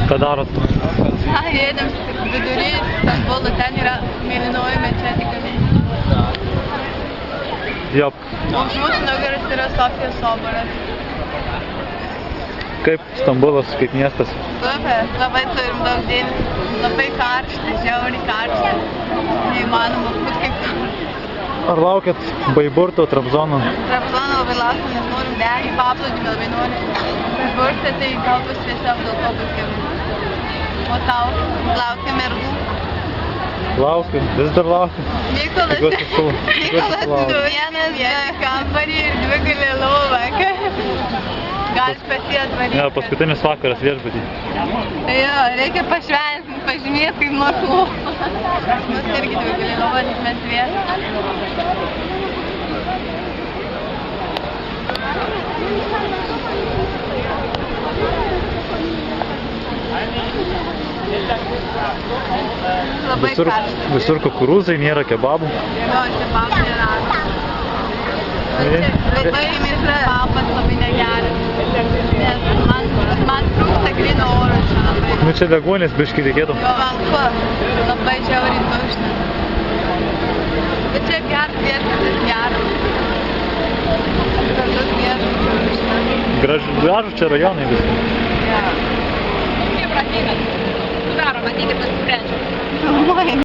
Ką darot? Na, jedėm vidury Stambulo, ten yra mėlynoji mečetė. Jop. Už mūsų nugaros yra Sofijos soboras. Kaip Stambulas, kaip miestas? Super, labai turim daug dėmesio. Labai karšta, žiauriai karšta. Neįmanoma būt kaip karšta. Ar laukiat Baiburto, Trabzono? Trabzono labai laukiam, nes norim degį, paplūdimį labai norim. Baiburtą tai gal bus tiesiog dėl to bus gerai. O tau laukia mergų. Laukiu, vis dar laukiu. Mykolas du vienas kambarį ir dvi gali lovą. Galit pasiatvaryti. Ne, paskutinis vakaras viešbutį. Jo, reikia pažymėti kaip nors lovą. Mus irgi dvi gali lovą, nes mes viešą. Labai karšta. Visur kukurūzai, nėra kebabų. Jo, kebabų nėra. Labai kebabas labai negeras. Nes man trūksta gryno oro čia labai. Nu čia deguonės biškį reikėtų. Jo, vanku. Labai žiauriai tušta. Bet čia geras viešbutis geras. Gražus viešbutis. Gražu čia rajonai viską. Jo. Kaip pratingas. Sudaro, matyti, pasisprendžia.